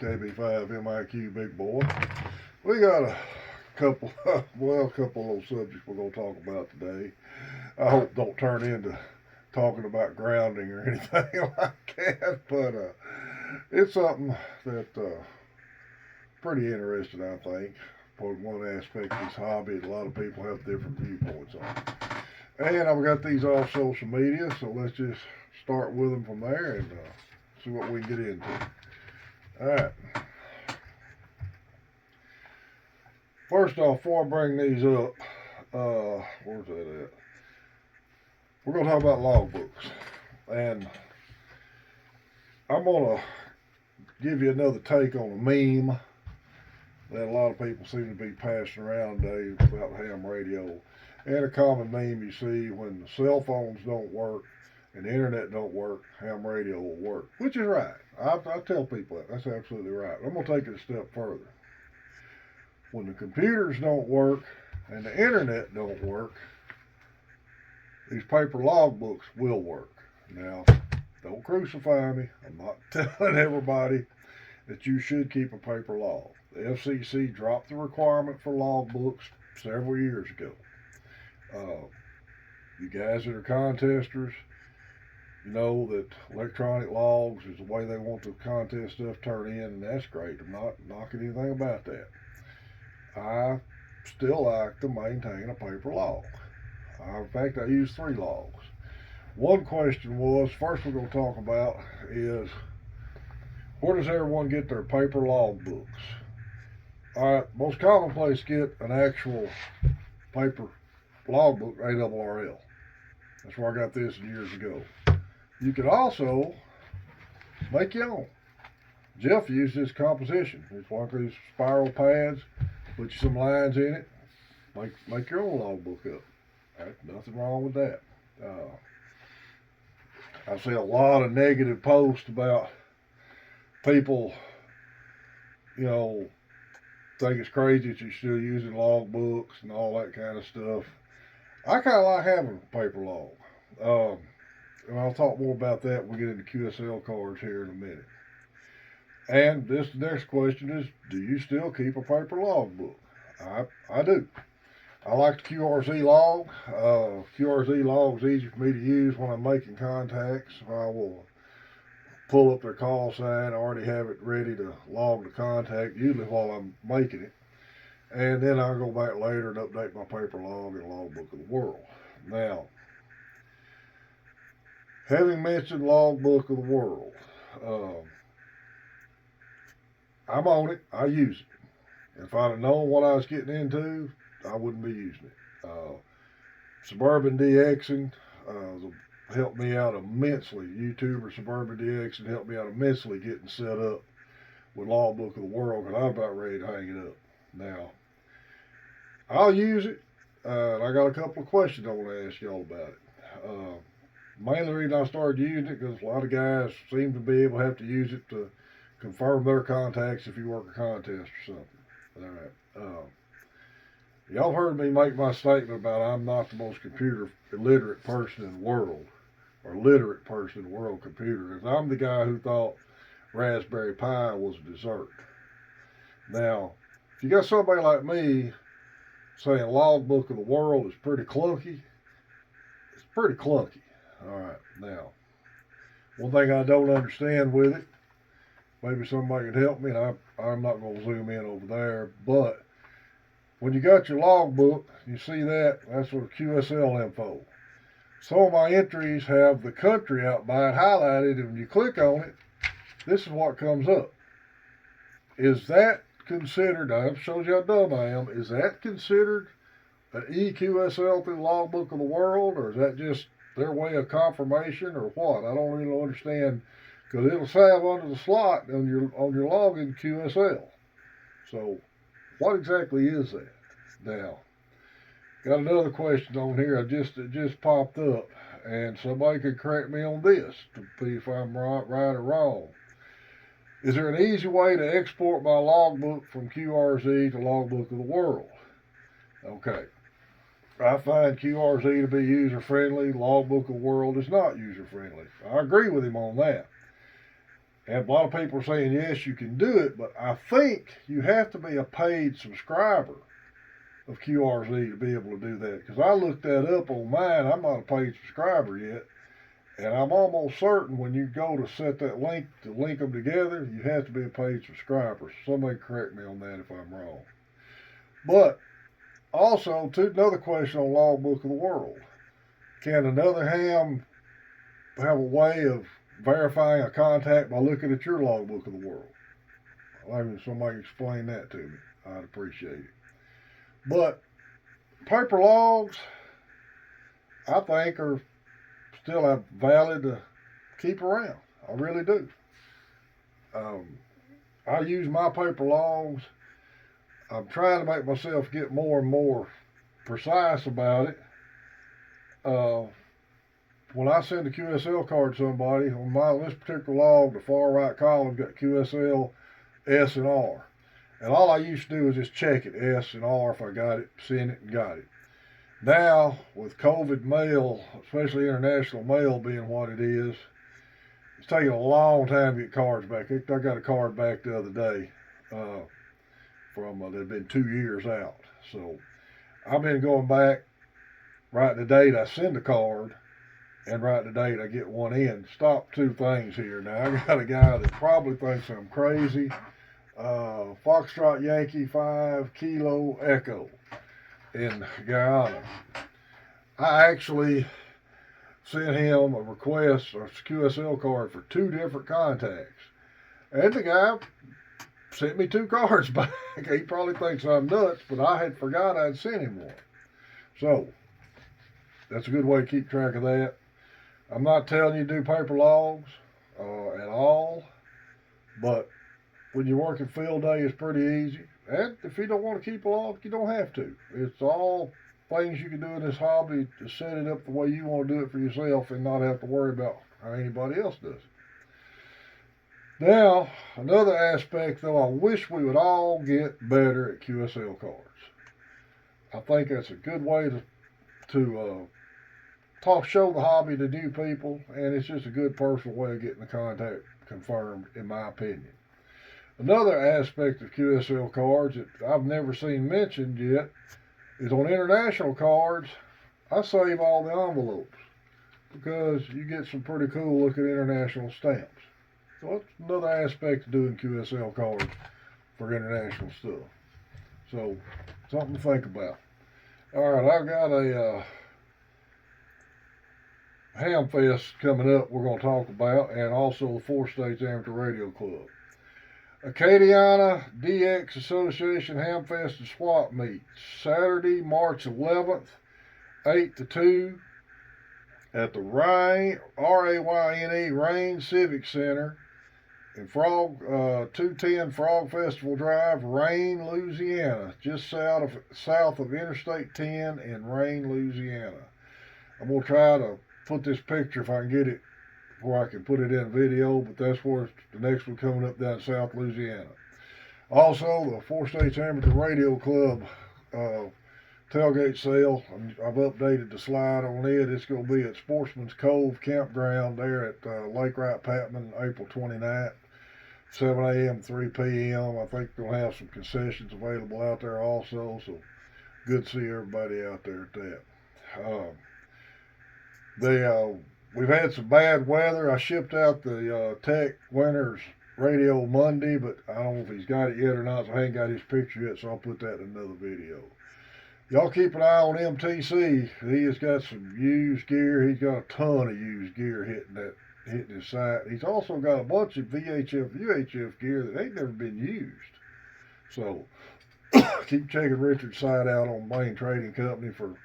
KB5 MIQ Big Boy. We got a couple, a couple of subjects we're going to talk about today. I hope don't turn into talking about grounding or anything like that, but it's something that pretty interesting, I think. For one aspect of this hobby, a lot of people have different viewpoints on it. And I've got these off social media, so let's just start with them from there and see what we can get into. All right. First off, before I bring these up, where's that at? We're going to talk about logbooks. And I'm going to give you another take on a meme that a lot of people seem to be passing around today about ham radio. And a common meme you see when the cell phones don't work and the internet don't work, ham radio will work, which is right. I tell people that. That's absolutely right. I'm going to take it a step further. When the computers don't work and the internet don't work, these paper logbooks will work. Now, don't crucify me. I'm not telling everybody that you should keep a paper log. The FCC dropped the requirement for logbooks several years ago. You guys that are contesters, you know that electronic logs is the way they want the contest stuff turned in, and that's great. I'm not knocking anything about that. I still like to maintain a paper log. In fact, I use 3 logs. One question was, first we're going to talk about is, where does everyone get their paper log books? All right, most common place to get an actual paper logbook, ARRL. That's where I got this years ago. You could also make your own. Jeff used this composition. It's one of these spiral pads, put you some lines in it, make your own logbook up. Right? Nothing wrong with that. I see a lot of negative posts about people, think it's crazy that you're still using logbooks and all that kind of stuff. I kind of like having a paper log. And I'll talk more about that when we get into QSL cards here in a minute. And this next question is, do you still keep a paper logbook? I do. I like the QRZ log. QRZ log is easy for me to use when I'm making contacts. I will pull up their call sign. I already have it ready to log the contact, usually while I'm making it. And then I'll go back later and update my paper log and logbook of the world. Now, having mentioned logbook of the world, I'm on it. I use it. If I'd have known what I was getting into, I wouldn't be using it. Suburban DXing helped me out immensely. YouTuber Suburban DXing helped me out immensely getting set up with logbook of the world, because I was about ready to hang it up. Now, I'll use it. I got a couple of questions I want to ask y'all about it. Mainly the reason I started using it because a lot of guys seem to be able to have to use it to confirm their contacts if you work a contest or something. All right. Y'all heard me make my statement about I'm not the most computer illiterate person in the world, or literate person in the world computer. I'm the guy who thought Raspberry Pi was a dessert. Now, if you got somebody like me saying logbook of the world is pretty clunky, it's pretty clunky. All right, now, one thing I don't understand with it, maybe somebody can help me, and I'm not going to zoom in over there, but when you got your logbook, you see that's with QSL info. Some of my entries have the country out by it highlighted, and when you click on it, this is what comes up. Is that considered, now that shows you how dumb I am, is that considered an EQSL through logbook of the world, or is that just their way of confirmation, or what? I don't really understand, because it'll have under the slot on your login QSL. So what exactly is that? Now, got another question on here. It just popped up, and somebody could correct me on this to see if I'm right or wrong. Is there an easy way to export my logbook from QRZ to logbook of the world? Okay. I find QRZ to be user-friendly. Logbook of World is not user-friendly. I agree with him on that. And a lot of people are saying, yes, you can do it, but I think you have to be a paid subscriber of QRZ to be able to do that. Because I looked that up on mine. I'm not a paid subscriber yet. And I'm almost certain when you go to set that link to link them together, you have to be a paid subscriber. So somebody correct me on that if I'm wrong. But also, another question on Logbook of the World. Can another ham have a way of verifying a contact by looking at your Logbook of the World? I'd like if somebody explain that to me. I'd appreciate it. But paper logs, I think, are still valid to keep around. I really do. I use my paper logs. I'm trying to make myself get more and more precise about it. When I send a QSL card to somebody, on this particular log, the far right column got QSL, S, and R. And all I used to do is just check it, S and R, if I got it, send it, and got it. Now, with COVID mail, especially international mail being what it is, it's taking a long time to get cards back. I got a card back the other day from that had been 2 years out. So I've been going back, writing the date I send the card, and writing the date I get one in. Stop two things here. Now, I got a guy that probably thinks I'm crazy. Foxtrot Yankee 5 Kilo Echo in Guyana. I actually sent him a request, a QSL card for 2 different contacts. And the guy sent me 2 cards back. He probably thinks I'm nuts, but I had forgot I'd sent him one. So, that's a good way to keep track of that. I'm not telling you to do paper logs at all, but when you're working field day, it's pretty easy. And if you don't want to keep a log, you don't have to. It's all things you can do in this hobby to set it up the way you want to do it for yourself and not have to worry about how anybody else does it. Now, another aspect, though, I wish we would all get better at QSL cards. I think that's a good way to show the hobby to new people, and it's just a good personal way of getting the contact confirmed, in my opinion. Another aspect of QSL cards that I've never seen mentioned yet is on international cards, I save all the envelopes because you get some pretty cool looking international stamps. So that's another aspect of doing QSL cards for international stuff. So something to think about. All right, I've got a Ham Fest coming up we're going to talk about, and also the 4 States Amateur Radio Club. Acadiana DX Association Hamfest and Swap Meet, Saturday, March 11th, 8 to 2, at the Rayne, R-A-Y-N-E, Rayne Civic Center in 210 Frog Festival Drive, Rayne, Louisiana, just south of Interstate 10 in Rayne, Louisiana. I'm going to try to put this picture, if I can get it, where I can put it in a video, but that's where the next one coming up down South Louisiana. Also, the 4 States Amateur Radio Club tailgate sale. I've updated the slide on it. It's going to be at Sportsman's Cove Campground there at Lake Wright Patman, April 29th, 7 a.m. 3 p.m. I think they'll have some concessions available out there also, so good to see everybody out there at that. We've had some bad weather. I shipped out the Tech Winners radio Monday, but I don't know if he's got it yet or not, so I ain't got his picture yet, so I'll put that in another video. Y'all keep an eye on MTC. He has got some used gear. He's got a ton of used gear hitting his site. He's also got a bunch of VHF, UHF gear that ain't never been used. So keep checking Richard's site out on Main Trading Company for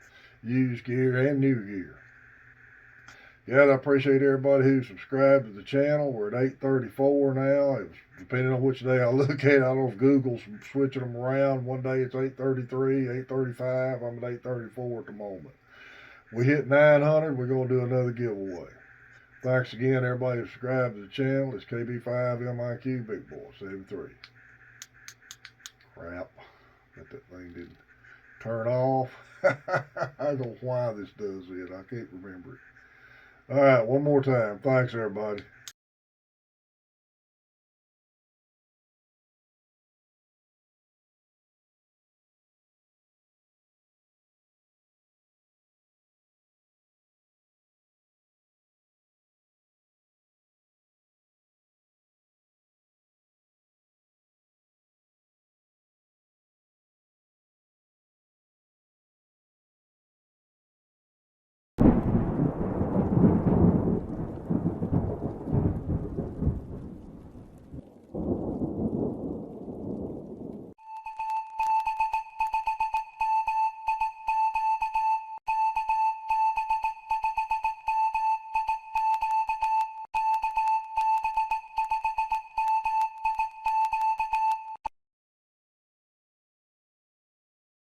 used gear and new gear. Yeah, I appreciate everybody who subscribed to the channel. We're at 834 now. It was, depending on which day I look at it, I don't know if Google's switching them around. One day it's 833, 835. I'm at 834 at the moment. We hit 900. We're going to do another giveaway. Thanks again, everybody who subscribed to the channel. It's KB5MIQ Big Boy 73. Crap. That thing didn't turn off. I don't know why this does it. I can't remember it. All right, one more time. Thanks, everybody.